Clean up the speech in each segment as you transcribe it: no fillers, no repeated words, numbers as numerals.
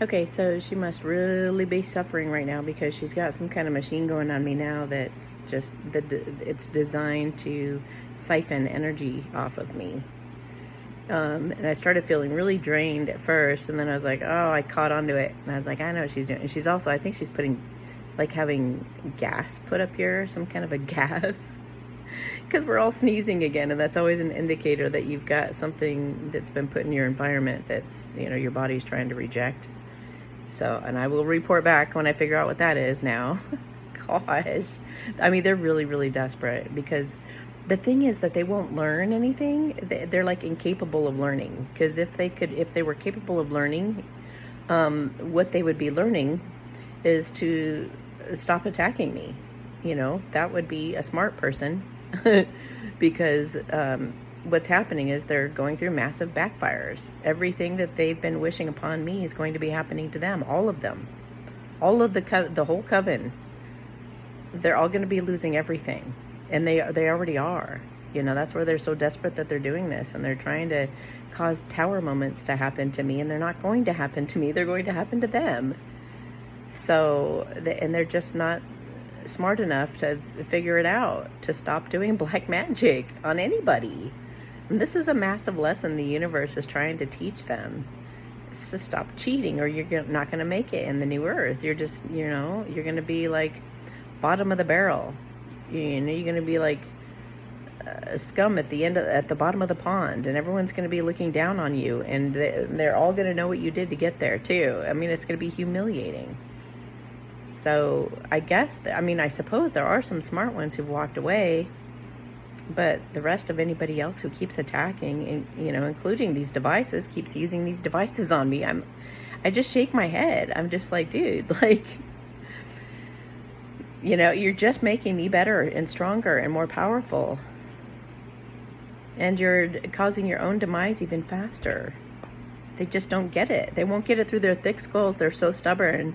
Okay, so she must really be suffering right now because she's got some kind of machine going on me now that's just it's designed to siphon energy off of me. And I started feeling really drained at first, and then I was like, oh, I caught onto it, and I was like, I know what she's doing. And she's also, I think she's putting, like, having gas put up here, some kind of a gas, because we're all sneezing again, and that's always an indicator that you've got something that's been put in your environment that's, your body's trying to reject. So, and I will report back when I figure out what that is now. Gosh. I mean, they're really, really desperate because the thing is that they won't learn anything. They're like incapable of learning. Because if they were capable of learning, what they would be learning is to stop attacking me. That would be a smart person because what's happening is they're going through massive backfires. Everything that they've been wishing upon me is going to be happening to them. All of them. All of the whole coven. They're all going to be losing everything. And they already are. That's where they're so desperate that they're doing this. And they're trying to cause tower moments to happen to me. And they're not going to happen to me. They're going to happen to them. So, and they're just not smart enough to figure it out, to stop doing black magic on anybody. And this is a massive lesson the universe is trying to teach them. It's to stop cheating, or you're not going to make it in the new earth. You're just, you're going to be like bottom of the barrel. You're going to be like scum at the bottom of the pond, and everyone's going to be looking down on you, and they're all going to know what you did to get there too. I mean, it's going to be humiliating. So I suppose there are some smart ones who've walked away, but the rest of anybody else who keeps attacking, and including these devices, keeps using these devices on me, I just shake my head. I'm just like, dude, like, you're just making me better and stronger and more powerful, and you're causing your own demise even faster. They just don't get it. They won't get it through their thick skulls. They're so stubborn.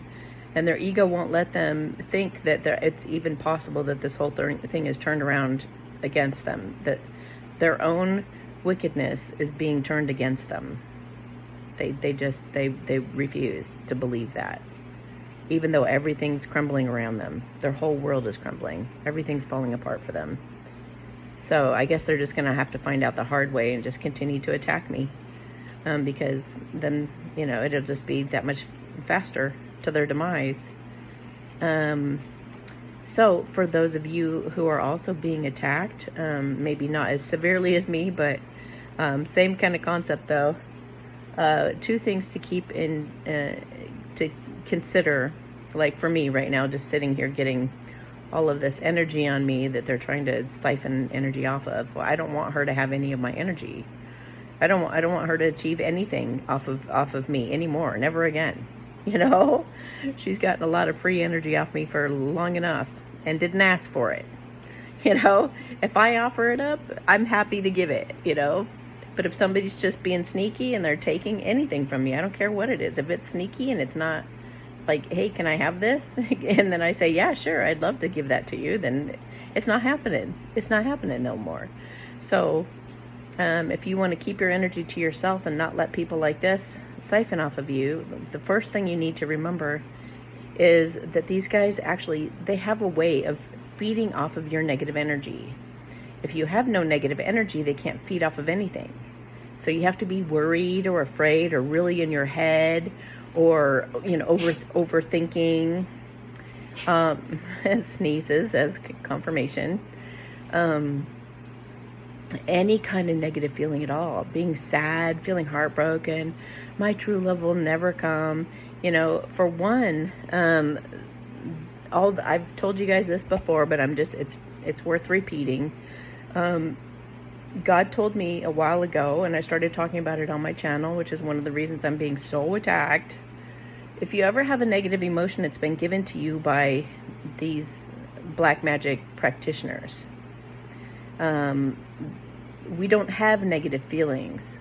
And their ego won't let them think that it's even possible that this whole thing is turned around against them, that their own wickedness is being turned against them. They refuse to believe that. Even though everything's crumbling around them. Their whole world is crumbling. Everything's falling apart for them. So I guess they're just going to have to find out the hard way and just continue to attack me. Because then, it'll just be that much faster to their demise. So for those of you who are also being attacked, maybe not as severely as me, but same kind of concept though. Two things to keep in to consider, like for me right now, just sitting here getting all of this energy on me that they're trying to siphon energy off of. Well, I don't want her to have any of my energy. I don't want her to achieve anything off of me anymore, never again. She's gotten a lot of free energy off me for long enough and didn't ask for it. If I offer it up, I'm happy to give it, but if somebody's just being sneaky and they're taking anything from me, I don't care what it is. If it's sneaky and it's not like, hey, can I have this? And then I say, yeah, sure, I'd love to give that to you. Then it's not happening. It's not happening no more. So if you want to keep your energy to yourself and not let people like this siphon off of you, the first thing you need to remember is that these guys they have a way of feeding off of your negative energy. If you have no negative energy, they can't feed off of anything. So you have to be worried or afraid or really in your head or, overthinking, sneezes as confirmation, any kind of negative feeling at all, being sad, feeling heartbroken, my true love will never come. For one, I've told you guys this before, but it's worth repeating. God told me a while ago, and I started talking about it on my channel, which is one of the reasons I'm being so attacked. If you ever have a negative emotion that's been given to you by these black magic practitioners, we don't have negative feelings.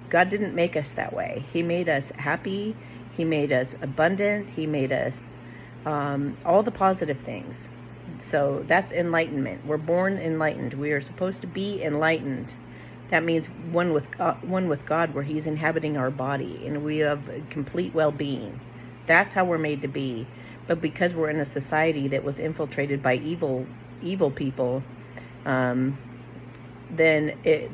God didn't make us that way. He made us happy. He made us abundant. He made us all the positive things. So that's enlightenment. We're born enlightened. We are supposed to be enlightened. That means one with God, where He's inhabiting our body and we have complete well-being. That's how we're made to be. But because we're in a society that was infiltrated by evil people, then it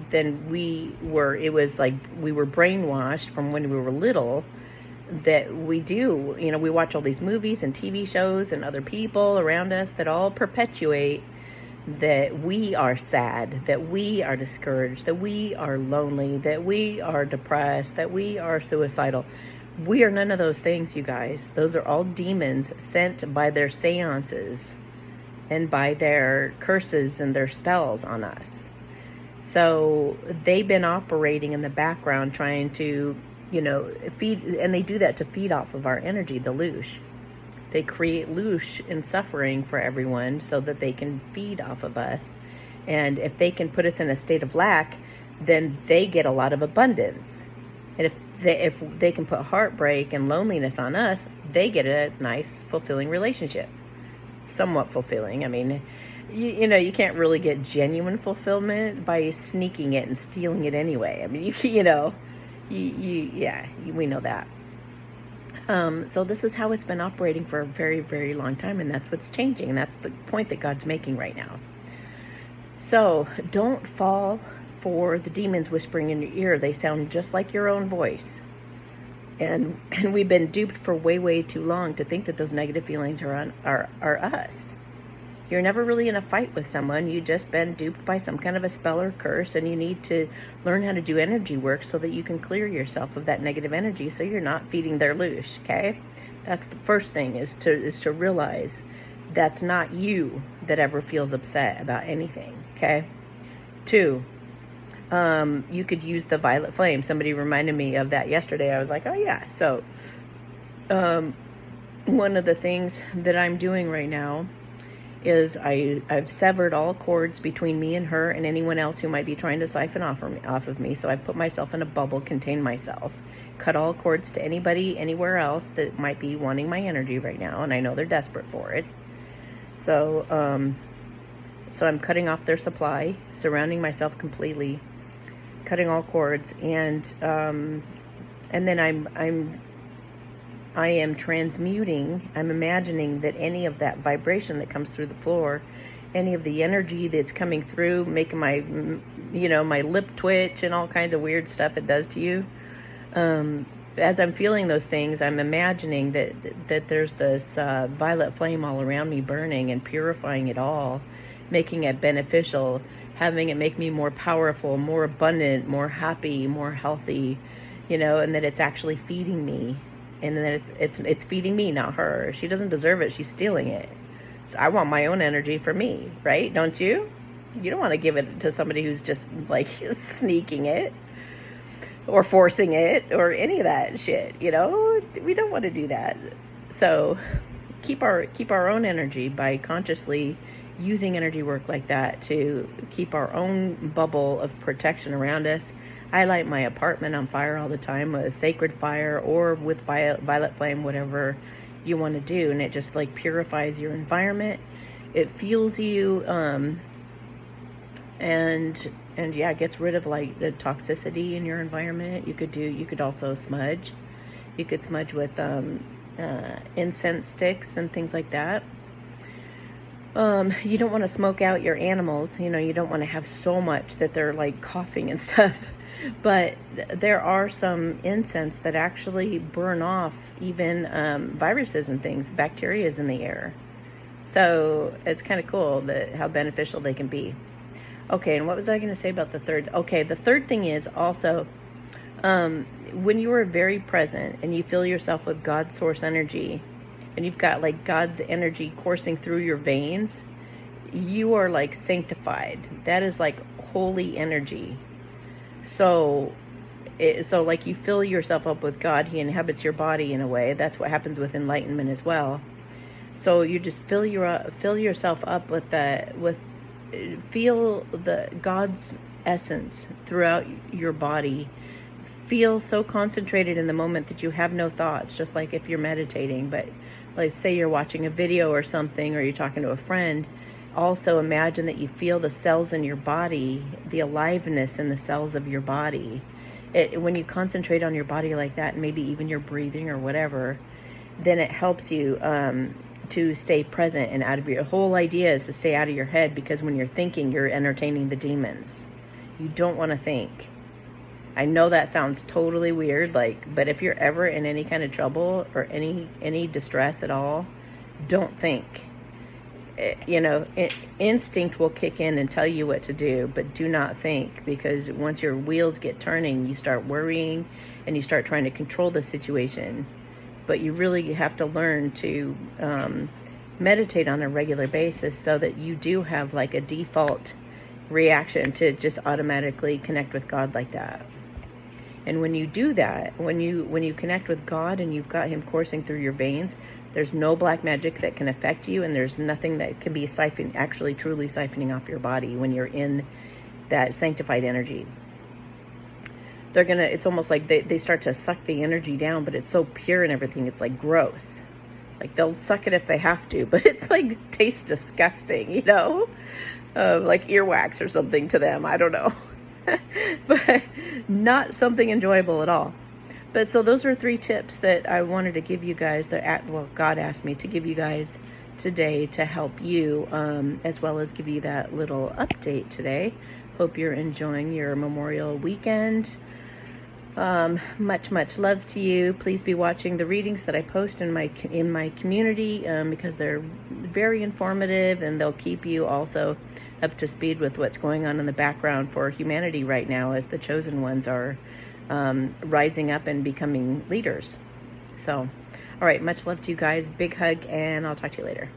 was like we were brainwashed from when we were little, that we watch all these movies and TV shows and other people around us that all perpetuate that we are sad, that we are discouraged, that we are lonely, that we are depressed, that we are suicidal. We are none of those things, you guys. Those are all demons sent by their seances and by their curses and their spells on us. So they've been operating in the background trying to, feed, and they do that to feed off of our energy, the loosh. They create loosh and suffering for everyone so that they can feed off of us. And if they can put us in a state of lack, then they get a lot of abundance. And if they can put heartbreak and loneliness on us, they get a nice, fulfilling relationship. Somewhat fulfilling. I mean, you can't really get genuine fulfillment by sneaking it and stealing it anyway. I mean, we know that. So this is how it's been operating for a very, very long time, and that's what's changing, and that's the point that God's making right now. So don't fall for the demons whispering in your ear. They sound just like your own voice. And we've been duped for way, way too long to think that those negative feelings are us. You're never really in a fight with someone. You've just been duped by some kind of a spell or curse, and you need to learn how to do energy work so that you can clear yourself of that negative energy so you're not feeding their loosh, okay? That's the first thing, is to realize that's not you that ever feels upset about anything, okay? 2, you could use the violet flame. Somebody reminded me of that yesterday. I was like, oh yeah. So one of the things that I'm doing right now is I've severed all cords between me and her and anyone else who might be trying to siphon off of me. So I put myself in a bubble, contain myself, cut all cords to anybody anywhere else that might be wanting my energy right now, and I know they're desperate for it. So I'm cutting off their supply, surrounding myself completely, cutting all cords, and then I am transmuting. I'm imagining that any of that vibration that comes through the floor, any of the energy that's coming through, making my lip twitch and all kinds of weird stuff it does to you. As I'm feeling those things, I'm imagining that there's this violet flame all around me burning and purifying it all, making it beneficial, having it make me more powerful, more abundant, more happy, more healthy, and that it's actually feeding me. And then it's feeding me, not her. She doesn't deserve it. She's stealing it. So I want my own energy for me, right? Don't you? You don't want to give it to somebody who's just like sneaking it or forcing it or any of that shit. We don't want to do that. So keep our own energy by consciously using energy work like that to keep our own bubble of protection around us. I light my apartment on fire all the time with a sacred fire or with violet flame, whatever you want to do. And it just like purifies your environment. It fuels you. And yeah, it gets rid of like the toxicity in your environment. You could also smudge. You could smudge with incense sticks and things like that. You don't want to smoke out your animals. You don't want to have so much that they're like coughing and stuff. But there are some incense that actually burn off even viruses and things, bacteria in the air. So it's kind of cool how beneficial they can be. Okay, and what was I going to say about the third? Okay, the third thing is also when you are very present and you fill yourself with God's source energy, and you've got like God's energy coursing through your veins, you are like sanctified. That is like holy energy. So like you fill yourself up with God, He inhabits your body in a way. That's what happens with enlightenment as well. So you just fill yourself up feel the God's essence throughout your body. Feel so concentrated in the moment that you have no thoughts, just like if you're meditating. But like say you're watching a video or something, or you're talking to a friend, also imagine that you feel the cells in your body, the aliveness in the cells of your body. When you concentrate on your body like that, and maybe even your breathing or whatever, then it helps you to stay present and out of your... whole idea is to stay out of your head, because when you're thinking, you're entertaining the demons. You don't want to think. I know that sounds totally weird, but if you're ever in any kind of trouble or any distress at all, don't think. Instinct will kick in and tell you what to do, but do not think, because once your wheels get turning, you start worrying and you start trying to control the situation. But you really have to learn to meditate on a regular basis, so that you do have like a default reaction to just automatically connect with God like that. And when you do that, when you connect with God and you've got him coursing through your veins, there's no black magic that can affect you, and there's nothing that can be actually truly siphoning off your body when you're in that sanctified energy. It's almost like they start to suck the energy down, but it's so pure and everything, it's like gross. Like they'll suck it if they have to, but it's like tastes disgusting, like earwax or something to them. I don't know. But not something enjoyable at all. But so those are 3 tips that I wanted to give you guys God asked me to give you guys today to help you, as well as give you that little update today. Hope you're enjoying your Memorial weekend. Much love to you. Please be watching the readings that I post in my community, because they're very informative, and they'll keep you also up to speed with what's going on in the background for humanity right now, as the chosen ones are rising up and becoming leaders. So, all right, much love to you guys. Big hug, and I'll talk to you later.